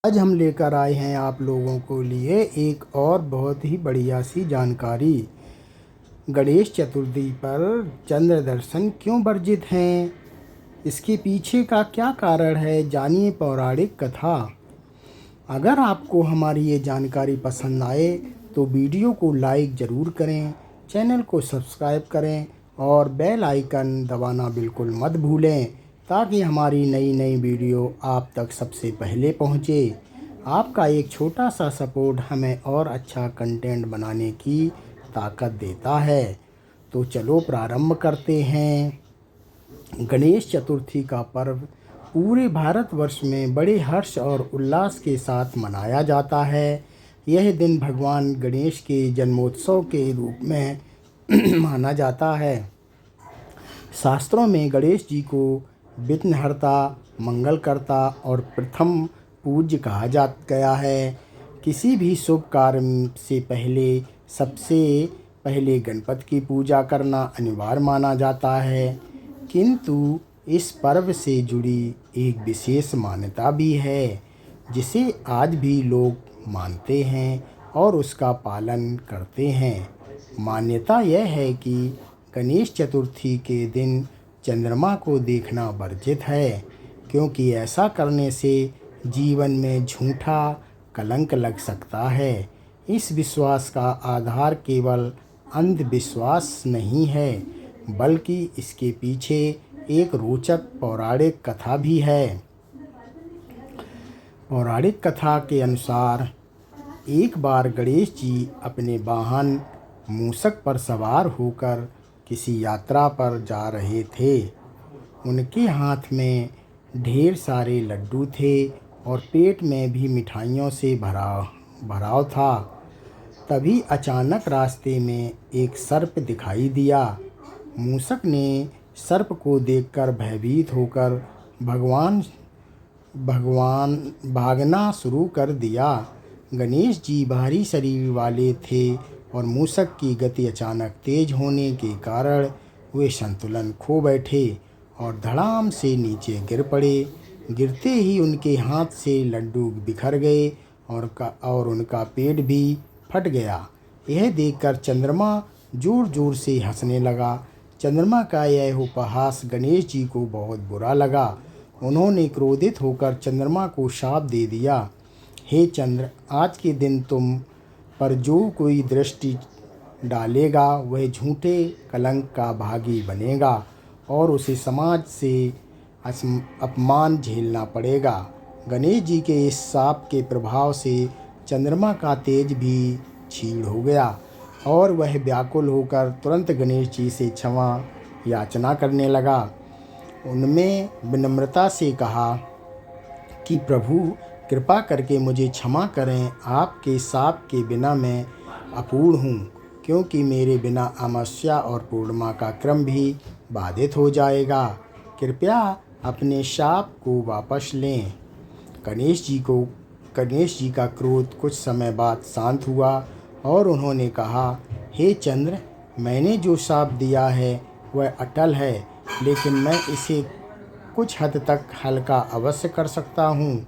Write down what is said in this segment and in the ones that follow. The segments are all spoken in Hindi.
आज हम लेकर आए हैं आप लोगों को लिए एक और बहुत ही बढ़िया सी जानकारी। गणेश चतुर्थी पर चंद्र दर्शन क्यों वर्जित हैं, इसके पीछे का क्या कारण है, जानिए पौराणिक कथा। अगर आपको हमारी ये जानकारी पसंद आए तो वीडियो को लाइक ज़रूर करें, चैनल को सब्सक्राइब करें और बेल आइकन दबाना बिल्कुल मत भूलें ताकि हमारी नई नई वीडियो आप तक सबसे पहले पहुँचे। आपका एक छोटा सा सपोर्ट हमें और अच्छा कंटेंट बनाने की ताकत देता है। तो चलो प्रारंभ करते हैं। गणेश चतुर्थी का पर्व पूरे भारतवर्ष में बड़े हर्ष और उल्लास के साथ मनाया जाता है। यह दिन भगवान गणेश के जन्मोत्सव के रूप में माना जाता है। शास्त्रों में गणेश जी को विघ्नहर्ता, मंगलकर्ता और प्रथम पूज्य कहा जा गया है। किसी भी शुभ कार्य से पहले सबसे पहले गणपति की पूजा करना अनिवार्य माना जाता है। किंतु इस पर्व से जुड़ी एक विशेष मान्यता भी है जिसे आज भी लोग मानते हैं और उसका पालन करते हैं। मान्यता यह है कि गणेश चतुर्थी के दिन चंद्रमा को देखना वर्जित है, क्योंकि ऐसा करने से जीवन में झूठा कलंक लग सकता है। इस विश्वास का आधार केवल अंधविश्वास नहीं है, बल्कि इसके पीछे एक रोचक पौराणिक कथा भी है। पौराणिक कथा के अनुसार एक बार गणेश जी अपने वाहन मूषक पर सवार होकर किसी यात्रा पर जा रहे थे। उनके हाथ में ढेर सारे लड्डू थे और पेट में भी मिठाइयों से भराव था। तभी अचानक रास्ते में एक सर्प दिखाई दिया। मूषक ने सर्प को देखकर भयभीत होकर भगवान भागना शुरू कर दिया। गणेश जी भारी शरीर वाले थे और मूषक की गति अचानक तेज होने के कारण वे संतुलन खो बैठे और धड़ाम से नीचे गिर पड़े। गिरते ही उनके हाथ से लड्डू बिखर गए और उनका पेट भी फट गया। यह देखकर चंद्रमा जोर जोर से हंसने लगा। चंद्रमा का यह उपहास गणेश जी को बहुत बुरा लगा। उन्होंने क्रोधित होकर चंद्रमा को शाप दे दिया, हे चंद्र, आज के दिन तुम पर जो कोई दृष्टि डालेगा वह झूठे कलंक का भागी बनेगा और उसे समाज से अपमान झेलना पड़ेगा। गणेश जी के इस शाप के प्रभाव से चंद्रमा का तेज भी क्षीण हो गया और वह व्याकुल होकर तुरंत गणेश जी से क्षमा याचना करने लगा। उनमें विनम्रता से कहा कि प्रभु, कृपा करके मुझे क्षमा करें। आपके शाप के बिना मैं अपूर्ण हूँ, क्योंकि मेरे बिना अमावस्या और पूर्णिमा का क्रम भी बाधित हो जाएगा। कृपया अपने शाप को वापस लें। गणेश जी का क्रोध कुछ समय बाद शांत हुआ और उन्होंने कहा, हे चंद्र, मैंने जो शाप दिया है वह अटल है, लेकिन मैं इसे कुछ हद तक हल्का अवश्य कर सकता हूँ।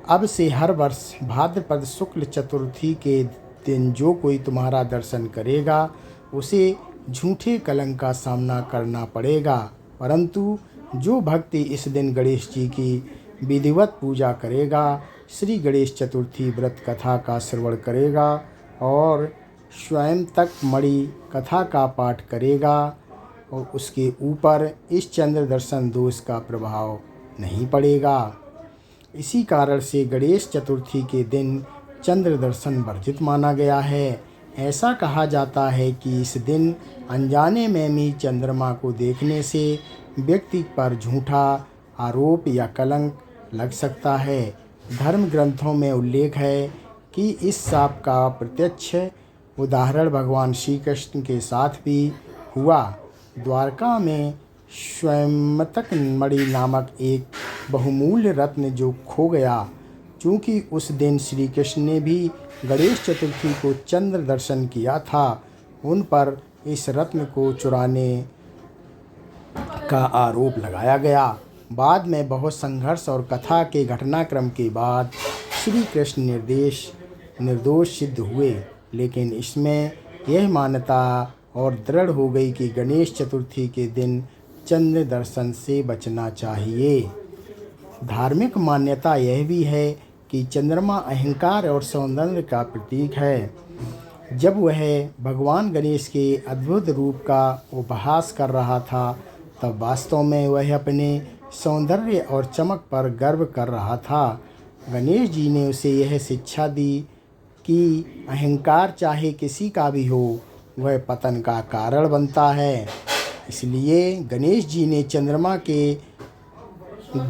अब से हर वर्ष भाद्रपद शुक्ल चतुर्थी के दिन जो कोई तुम्हारा दर्शन करेगा उसे झूठे कलंक का सामना करना पड़ेगा, परंतु जो भक्ति इस दिन गणेश जी की विधिवत पूजा करेगा, श्री गणेश चतुर्थी व्रत कथा का श्रवण करेगा और स्वयं तक मणि कथा का पाठ करेगा और उसके ऊपर इस चंद्र दर्शन दोष का प्रभाव नहीं पड़ेगा। इसी कारण से गणेश चतुर्थी के दिन चंद्र दर्शन वर्जित माना गया है। ऐसा कहा जाता है कि इस दिन अनजाने में भी चंद्रमा को देखने से व्यक्ति पर झूठा आरोप या कलंक लग सकता है। धर्म ग्रंथों में उल्लेख है कि इस शाप का प्रत्यक्ष उदाहरण भगवान श्री कृष्ण के साथ भी हुआ। द्वारका में स्वयंतक मणि नामक एक बहुमूल्य रत्न जो खो गया, चूँकि उस दिन श्री कृष्ण ने भी गणेश चतुर्थी को चंद्र दर्शन किया था, उन पर इस रत्न को चुराने का आरोप लगाया गया। बाद में बहुत संघर्ष और कथा के घटनाक्रम के बाद श्री कृष्ण निर्दोष सिद्ध हुए। लेकिन इसमें यह मान्यता और दृढ़ हो गई कि गणेश चतुर्थी के दिन चंद्र दर्शन से बचना चाहिए। धार्मिक मान्यता यह भी है कि चंद्रमा अहंकार और सौंदर्य का प्रतीक है। जब वह भगवान गणेश के अद्भुत रूप का उपहास कर रहा था, तब वास्तव में वह अपने सौंदर्य और चमक पर गर्व कर रहा था। गणेश जी ने उसे यह शिक्षा दी कि अहंकार चाहे किसी का भी हो, वह पतन का कारण बनता है। इसलिए गणेश जी ने चंद्रमा के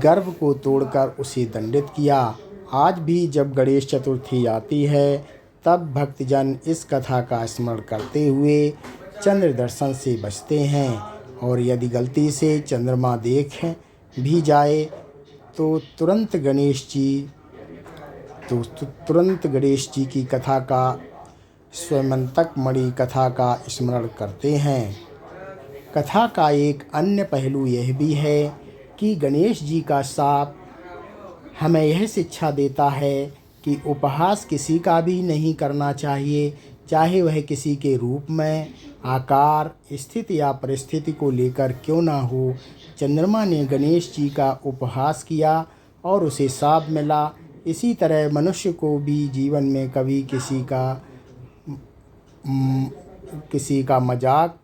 गर्व को तोड़कर उसे दंडित किया। आज भी जब गणेश चतुर्थी आती है, तब भक्तजन इस कथा का स्मरण करते हुए चंद्र दर्शन से बचते हैं। और यदि गलती से चंद्रमा देख भी जाए तो तुरंत गणेश जी की कथा का, स्वयंतक मणि कथा का स्मरण करते हैं। कथा का एक अन्य पहलू यह भी है कि गणेश जी का शाप हमें यह शिक्षा देता है कि उपहास किसी का भी नहीं करना चाहिए, चाहे वह किसी के रूप में, आकार, स्थिति या परिस्थिति को लेकर क्यों ना हो। चंद्रमा ने गणेश जी का उपहास किया और उसे शाप मिला। इसी तरह मनुष्य को भी जीवन में कभी किसी का मजाक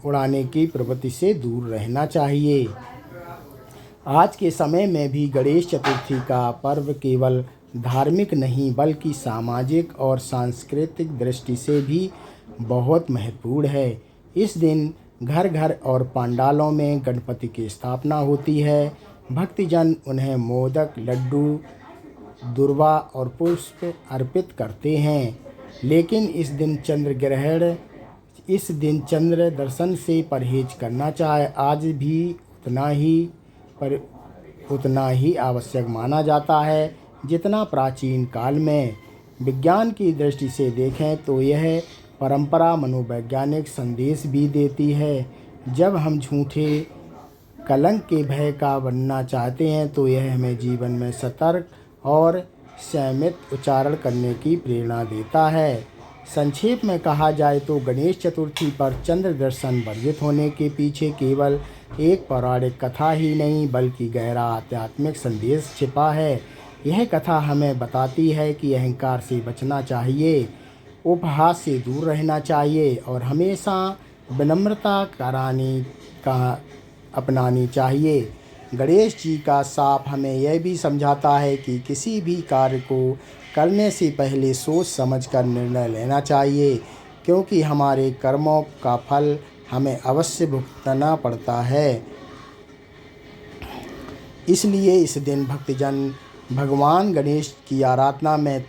उड़ाने की प्रवृत्ति से दूर रहना चाहिए। आज के समय में भी गणेश चतुर्थी का पर्व केवल धार्मिक नहीं बल्कि सामाजिक और सांस्कृतिक दृष्टि से भी बहुत महत्वपूर्ण है। इस दिन घर घर और पंडालों में गणपति की स्थापना होती है। भक्तजन उन्हें मोदक, लड्डू, दुर्वा और पुष्प अर्पित करते हैं। लेकिन इस दिन चंद्र दर्शन से परहेज करना चाहिए। आज भी उतना ही आवश्यक माना जाता है जितना प्राचीन काल में। विज्ञान की दृष्टि से देखें तो यह परंपरा मनोवैज्ञानिक संदेश भी देती है। जब हम झूठे कलंक के भय का बनना चाहते हैं तो यह हमें जीवन में सतर्क और संयमित उच्चारण करने की प्रेरणा देता है। संक्षेप में कहा जाए तो गणेश चतुर्थी पर चंद्र दर्शन वर्जित होने के पीछे केवल एक पौराणिक कथा ही नहीं बल्कि गहरा आध्यात्मिक संदेश छिपा है। यह कथा हमें बताती है कि अहंकार से बचना चाहिए, उपहास से दूर रहना चाहिए और हमेशा विनम्रता अपनानी चाहिए। गणेश जी का शाप हमें यह भी समझाता है कि किसी भी कार्य को करने से पहले सोच समझकर निर्णय लेना चाहिए, क्योंकि हमारे कर्मों का फल हमें अवश्य भुगतना पड़ता है। इसलिए इस दिन भक्तजन भगवान गणेश की आराधना में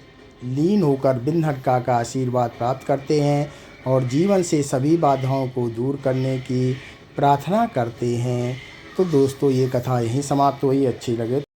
लीन होकर विघ्नहर्ता का आशीर्वाद प्राप्त करते हैं और जीवन से सभी बाधाओं को दूर करने की प्रार्थना करते हैं। तो दोस्तों, ये कथा यहीं समाप्त हुई। अच्छी लगे